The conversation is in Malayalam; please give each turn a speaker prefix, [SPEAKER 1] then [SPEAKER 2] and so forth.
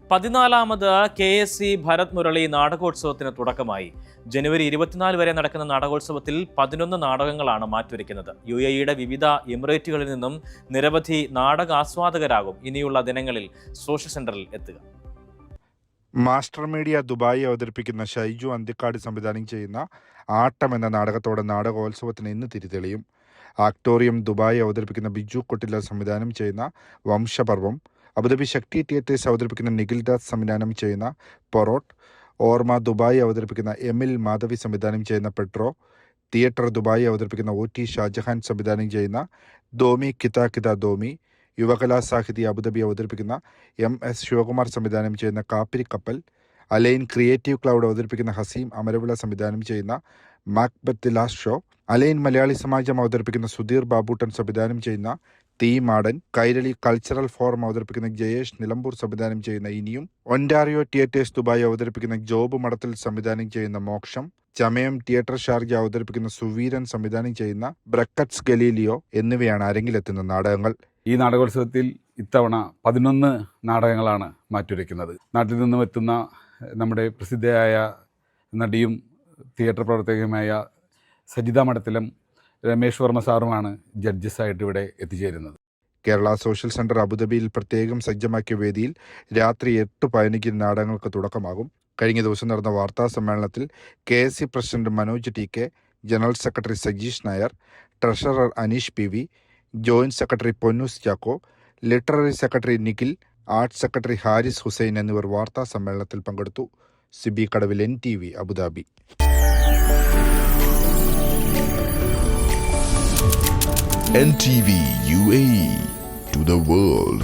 [SPEAKER 1] 14ാമത് KSC ഭരത് മുരളി നാടകോത്സവത്തിന് തുടക്കമായി. ജനുവരി 24 വരെ നടക്കുന്ന നാടകോത്സവത്തിൽ 11 നാടകങ്ങളാണ് മാറ്റുരയ്ക്കുന്നത്. UAEയുടെ വിവിധ എമിറേറ്റുകളിൽ നിന്നും നിരവധി നാടകാസ്വാദകരാകും ഇനിയുള്ള ദിനങ്ങളിൽ സോഷ്യൽ സെന്ററിൽ എത്തുക.
[SPEAKER 2] മാസ്റ്റർ മീഡിയ ദുബായി അവതരിപ്പിക്കുന്ന ഷൈജു അന്തിക്കാട് സംവിധാനം ചെയ്യുന്ന ആട്ടം എന്ന നാടകത്തോടെ നാടകോത്സവത്തിന് ഇന്ന് തിരിതെളിയും. ആക്ടോറിയം ദുബായി അവതരിപ്പിക്കുന്ന ബിജു കൊട്ടില സംവിധാനം ചെയ്യുന്ന വംശപർവം, അബുദാബി ശക്തി തിയേറ്റേഴ്സ് അവതരിപ്പിക്കുന്ന നിഖിൽ ദാസ് സംവിധാനം ചെയ്യുന്ന പൊറോട്ട്, ഓർമ്മ ദുബായി അവതരിപ്പിക്കുന്ന എമിൽ മാധവി സംവിധാനം ചെയ്യുന്ന പെട്രോ, തിയേറ്റർ ദുബായി അവതരിപ്പിക്കുന്ന OT ഷാജഹാൻ സംവിധാനം ചെയ്യുന്ന ദോമി കിത കിത ദോമി, യുവകലാ സാഹിതി അബുദാബി അവതരിപ്പിക്കുന്ന MS ശിവകുമാർ സംവിധാനം ചെയ്യുന്ന കാപ്പിരി കപ്പൽ, അലൈൻ ക്രിയേറ്റീവ് ക്ലൗഡ് അവതരിപ്പിക്കുന്ന ഹസീം അമരവിള സംവിധാനം ചെയ്യുന്ന Macbeth last show, Al Ain Malayali Samajam അവതരിപ്പിക്കുന്ന സുധീർ ബാബൂട്ടൻ സംവിധാനം ചെയ്യുന്ന തീ മാടൻ, കൈരളി കൾച്ചറൽ ഫോറം അവതരിപ്പിക്കുന്ന ജയേഷ് നിലമ്പൂർ സംവിധാനം ചെയ്യുന്ന ഇനിയും, ഒൻറ്റാറിയോ തിയേറ്റേഴ്സ് ദുബായ് അവതരിപ്പിക്കുന്ന ജോബ് മടത്തിൽ സംവിധാനം ചെയ്യുന്ന മോക്ഷം, ചമയം തിയേറ്റർ ഷാർജ അവതരിപ്പിക്കുന്ന സുവീരൻ സംവിധാനം ചെയ്യുന്ന ബ്രക്കറ്റ്സ് ഗലീലിയോ എന്നിവയാണ് അരങ്ങിലെത്തുന്ന നാടകങ്ങൾ.
[SPEAKER 3] ഈ നാടകോത്സവത്തിൽ ഇത്തവണ 11 നാടകങ്ങളാണ് മാറ്റുരയ്ക്കുന്നത്. നാട്ടിൽ നിന്നും എത്തുന്ന നമ്മുടെ പ്രസിദ്ധയായ നടിയും തിയേറ്റർ പ്രവർത്തകയുമായ സജിത മഠത്തിലും രമേഷ് വർമ്മ സാറുമാണ് ജഡ്ജസായിട്ട് ഇവിടെ എത്തിച്ചേരുന്നത്.
[SPEAKER 2] കേരള സോഷ്യൽ സെന്റർ അബുദാബിയിൽ പ്രത്യേകം സജ്ജമാക്കിയ വേദിയിൽ രാത്രി 8:15 നാടകങ്ങൾക്ക് തുടക്കമാകും. കഴിഞ്ഞ ദിവസം നടന്ന വാർത്താ സമ്മേളനത്തിൽ KSC president Manoj TK, general secretary Sajeesh Nair, treasurer Aneesh PV, joint secretary Ponnoos Chacko, literary secretary Nikhil, arts secretary Haris Hussain എന്നിവർ വാർത്താ സമ്മേളനത്തിൽ പങ്കെടുത്തു. Sibi Kadavil NTV Abu Dhabi.
[SPEAKER 4] NTV UAE to the world.